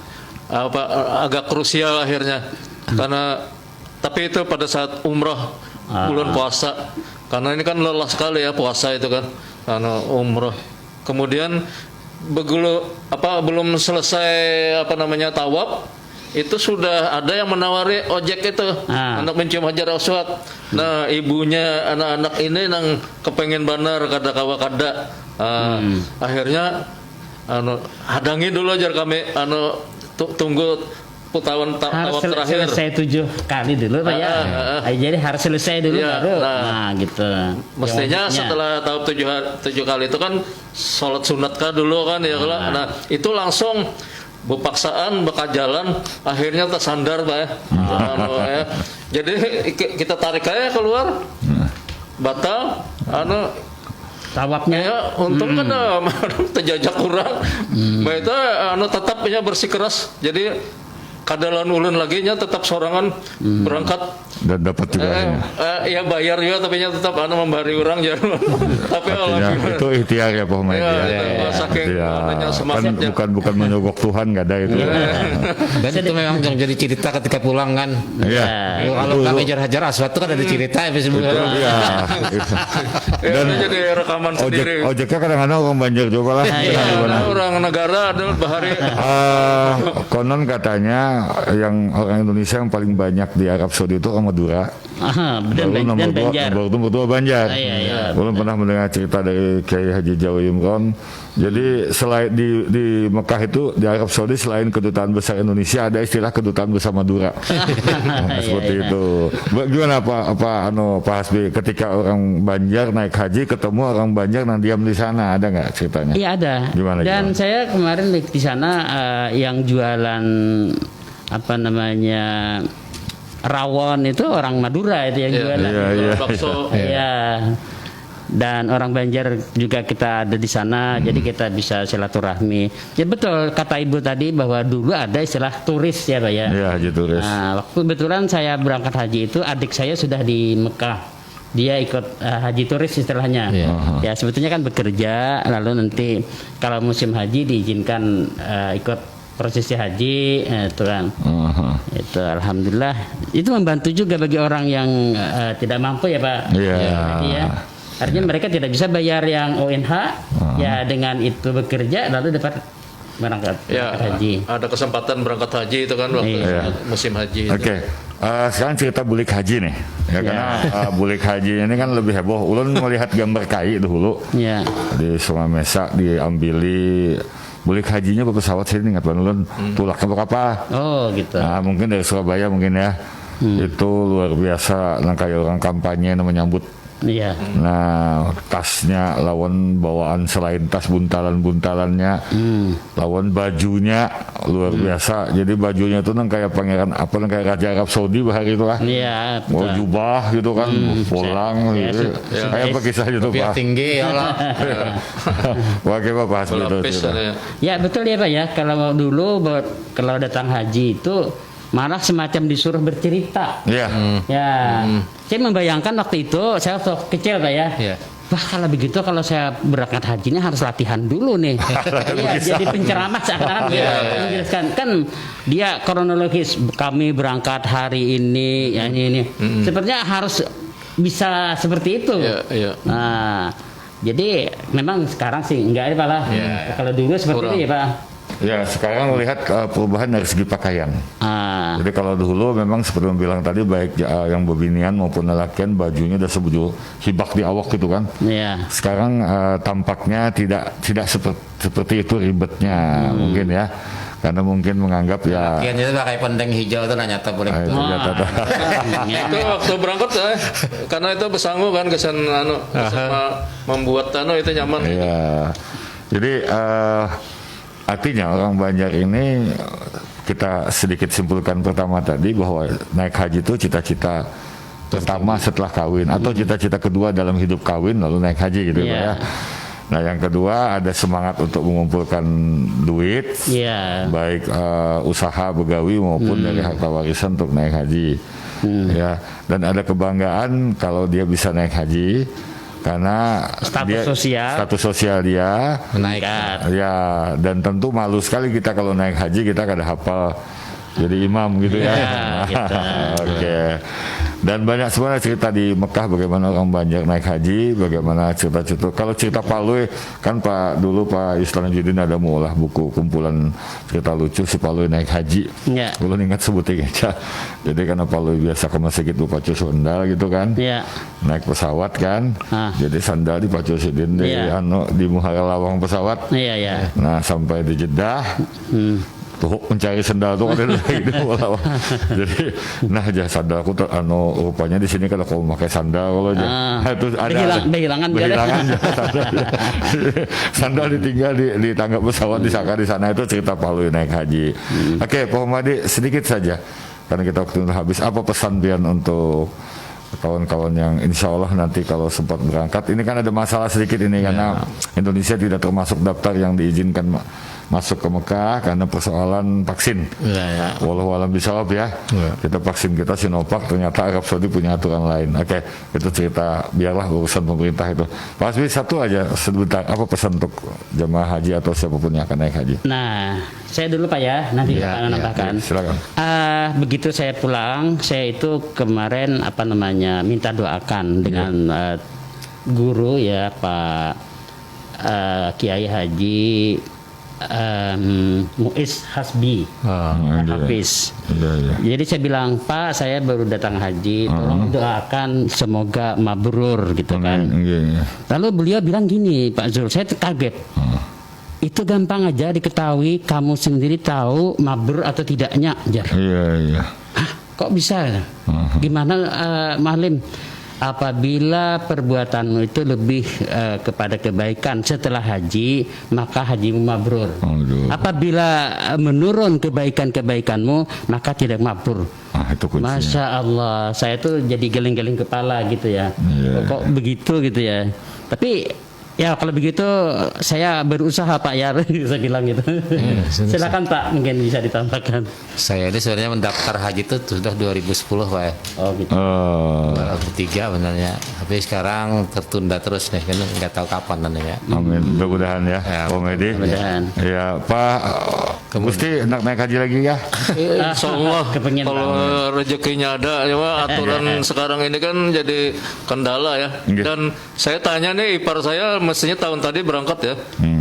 agak krusial akhirnya, karena tapi itu pada saat umroh bulan puasa, karena ini kan lelah sekali ya puasa itu kan, karena umroh. Kemudian belum selesai tawaf, itu sudah ada yang menawari ojek itu anak mencium Hajar Aswad. Nah, ibunya anak-anak ini nang kepengen banar kada kawa kada. Akhirnya hadangi dulu ajar kami tunggu putaran Harus tawaf terakhir. selesai 7 kali dulu Pak ya. Jadi harus selesai dulu Iya, baru. nah. Nah, gitu. Mestinya Wajibnya. setelah tahap 7 kali itu kan sholat sunat kah dulu kan ya. Nah itu langsung berpaksaan jalan, akhirnya tersandar Pak ya. Ya. Jadi kita tarik aja keluar, batal, tawafnya ya untung kan terjajak kurang, baik itu tetapnya bersikeras. Jadi kadalan ulun lagi nya tetap sorangan berangkat Dan dapat juga. ya bayar juga tapi nya tetap membari orang jangan. Tapi Artinya alhamdulillah. itu ikhtiar ya Pak Humedi. Saking adanya Kan semangatnya. bukan menyogok Tuhan, nggak ada itu. Dan itu memang yang jadi cerita ketika pulang kan. Iya. Kalau kami Hajar Aswad itu kan ada cerita ya sebenarnya. Iya. Dan jadi rekaman sendiri. Ojeknya kadang-kadang orang Banjar juga lah. Ada orang negara ada bahari. Konon katanya yang orang Indonesia yang paling banyak di Arab Saudi itu orang Madura. Dan Banjar. Nomor dua Banjar. Iya. Belum pernah mendengar cerita dari Kiai Haji Jawa Imron. Jadi selain di Mekah itu di Arab Saudi selain kedutaan besar Indonesia ada istilah kedutaan besar Madura. Seperti itu. Gimana Pak Hasbi ketika orang Banjar naik haji ketemu orang Banjar yang diam di sana, ada nggak ceritanya? Iya ada. Gimana? Saya kemarin di sana yang jualan rawon itu orang Madura itu yang jualan. Bakso. Iya. Dan orang Banjar juga kita ada di sana, jadi kita bisa silaturahmi. Ya betul kata Ibu tadi bahwa dulu ada istilah turis ya Pak ya. Iya, haji turis. Nah, waktu kebetulan saya berangkat haji itu adik saya sudah di Mekah. Dia ikut haji turis istilahnya. Ya sebetulnya kan bekerja, lalu nanti kalau musim haji diizinkan ikut prosesi haji, itu kan. Itu alhamdulillah itu membantu juga bagi orang yang tidak mampu ya Pak. Iya. Artinya mereka tidak bisa bayar yang ONH, ya dengan itu bekerja lalu dapat berangkat haji. Ada kesempatan berangkat haji itu kan waktu musim haji. Oke. Sekarang cerita bulik haji nih. Karena bulik haji ini kan lebih heboh. Ulun melihat gambar kai dulu. Iya. Di Sungai Mesa diambili bulik hajinya ke pesawat sini ingat ulun tulaknya berapa? Oh gitu. Nah, mungkin dari Surabaya mungkin ya. Itu luar biasa. Nah, kayak orang kampanye menyambut. Iya. Nah, tasnya lawan bawaan selain tas buntalan-buntalannya, lawan bajunya luar biasa. Jadi bajunya itu nang kayak pangeran kayak Raja Arab Saudi bahari itu lah. Iya. Mau jubah gitu kan, pulang gitu. Kayak apa kisahnya tuh Pak? Tinggi ya lah. Bagaimana Pak Hasbi itu? Ya betul ya Pak ya. Kalau dulu kalau datang haji itu malah semacam disuruh bercerita. Iya. Saya membayangkan waktu itu saya waktu kecil Pak ya. Wah kalau begitu kalau saya berangkat hajinya harus latihan dulu nih. Jadi penceramah seakan-akan menjelaskan kan dia kronologis kami berangkat hari ini ini. Sepertinya harus bisa seperti itu. Nah jadi memang sekarang sih enggak ya Pak lah. Kalau dulu seperti itu ya Pak. Ya sekarang melihat perubahan dari segi pakaian. Jadi kalau dulu memang seperti yang bilang tadi baik yang bebinian maupun lelakian bajunya udah sebujur hibak di awak gitu kan. Sekarang tampaknya tidak seperti itu ribetnya mungkin ya. Karena mungkin menganggap ya. Lelakiannya itu pakai pendeng hijau itu nyata boleh. Itu waktu berangkat karena itu bersanggu kan kesan sama membuat itu nyaman. Iya. Jadi artinya orang Banjar ini kita sedikit simpulkan pertama tadi bahwa naik haji itu cita-cita pertama setelah kawin atau cita-cita kedua dalam hidup kawin lalu naik haji gitu ya. Nah yang kedua ada semangat untuk mengumpulkan duit baik usaha begawi maupun dari harta warisan untuk naik haji ya, dan ada kebanggaan kalau dia bisa naik haji karena status sosial dia menaikkan ya, dan tentu malu sekali kita kalau naik haji kita kada hafal jadi imam gitu ya. Gitu. Oke. Dan banyak sebenarnya cerita di Mekah bagaimana orang Banjar naik haji, bagaimana cerita-cerita. Kalau cerita Palui kan Pak Islam Judin ada mengolah buku kumpulan cerita lucu si Palui naik haji. Belum ingat sebutnya aja. Jadi karena Palui biasa ke masjid pacu sandal gitu kan. Naik pesawat kan. Jadi sandal dipacu sidin di muhara lawang pesawat. Nah, sampai di Jeddah. Tuh mencari sendal tuh ada lagi jadi nah aja sandalku rupanya di sini kalau kamu pakai sandal kalau aja itu ada kehilangan sandal ditinggal di tangga pesawat disangka di sana. Itu cerita Palui naik haji. Oke Pak Madi sedikit saja karena kita waktu habis, apa pesan Bian untuk kawan-kawan yang insya Allah nanti kalau sempat berangkat, ini kan ada masalah sedikit ini karena Indonesia tidak termasuk daftar yang diizinkan masuk ke Mekah karena persoalan vaksin. Walau alam bisawab ya. Kita vaksin kita Sinovac, ternyata Arab Saudi punya aturan lain. Oke, itu cerita biarlah urusan pemerintah itu. Pak Hasbi satu aja sebentar, apa pesan untuk jemaah haji atau siapapun yang akan naik haji? Nah, saya dulu Pak ya, nanti Pak menambahkan. Silakan. Begitu saya pulang, saya itu kemarin minta doakan dengan guru ya Pak Kiai Haji Muiz Hasbi, Hafiz. Iya. Jadi saya bilang, Pak, saya baru datang haji, tolong doakan semoga mabrur gitu kan. Iya. Lalu beliau bilang gini, Pak Zul, saya kaget. Itu gampang aja diketahui, kamu sendiri tahu mabrur atau tidaknya, Jar. Iya. Hah, kok bisa? Gimana, Mahlim? Apabila perbuatanmu itu lebih kepada kebaikan setelah haji, maka hajimu mabrur. Aduh. Apabila menurun kebaikan-kebaikanmu, maka tidak mabrur. Itu kuncinya. Masya Allah, saya tuh jadi geleng-geleng kepala gitu ya. Kok begitu gitu ya. Tapi ya kalau begitu saya berusaha Pak ya, saya bilang gitu. Silakan Pak, mungkin bisa ditambahkan. Saya ini sebenarnya mendaftar haji itu sudah 2010 Pak ya. Oh gitu. 2003 benernya. Tapi sekarang tertunda terus nih, kan nggak tahu kapan nantinya. Amin. Mudah-mudahan ya, Komedi. Mudah-mudahan. Ya, Pak. Gusti naik haji lagi ya. Insya Allah Kepengen kalau rezekinya ada, ya Pak, aturan sekarang ini kan jadi kendala ya. Iya. Dan saya tanya nih, ipar saya mestinya tahun tadi berangkat ya.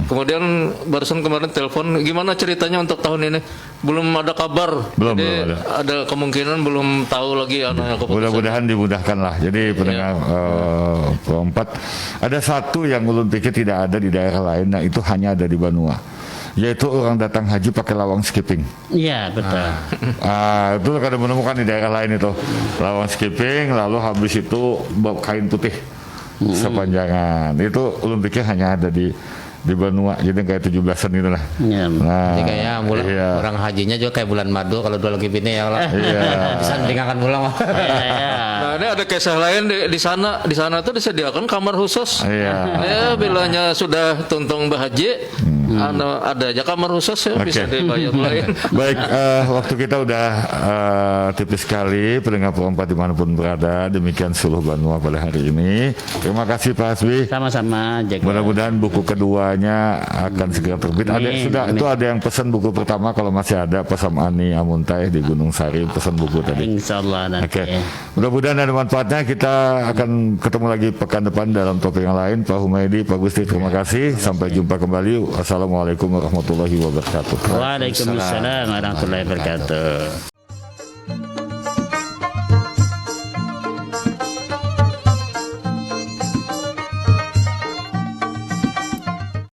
Kemudian barusan kemarin telepon, gimana ceritanya untuk tahun ini? Belum ada kabar. Belum Jadi ada. ada kemungkinan belum tahu lagi anaknya keputusan. Mudah-mudahan dimudahkan lah. Jadi pendengar Pro4, ada satu yang ulun pikir tidak ada di daerah lain, nah itu hanya ada di Banua, yaitu orang datang haji pakai lawang skipping. Iya betul. Itu kadang menemukan di daerah lain itu lawang skipping, lalu habis itu bawa kain putih sepanjangan. Itu ulun pikir hanya ada di Banua, jadi kayak 17-an gitu lah. Iya. Nah, Jadi kayaknya iya. orang hajinya juga kayak bulan madu kalau dua lagi bini ya Allah. Iya. Disanding akan pulang. Nah ini ada kisah lain di sana. Di sana tuh disediakan kamar khusus. Iya. Ya bilanya sudah tuntung bahaji, ada aja kamar khusus ya, bisa dibayar lain. Baik, waktu kita udah tipis sekali, pendengar Pro4 dimanapun berada. Demikian Suluh Banua pada hari ini. Terima kasih Pak Hasbi. Sama-sama jaga. Mudah-mudahan buku keduanya akan segera terbit. Ada Amin, sudah amin. itu ada yang pesan buku pertama, kalau masih ada Pasam Ani Amuntai di Gunung Sari pesan buku tadi. Insya Allah nanti. Oke, mudah-mudahan ada manfaatnya. Kita akan ketemu lagi pekan depan dalam topik yang lain. Pak Humaydi, Pak Gusti, terima kasih. Sampai jumpa kembali. Assalamualaikum warahmatullahi wabarakatuh. Waalaikumsalam warahmatullahi wabarakatuh.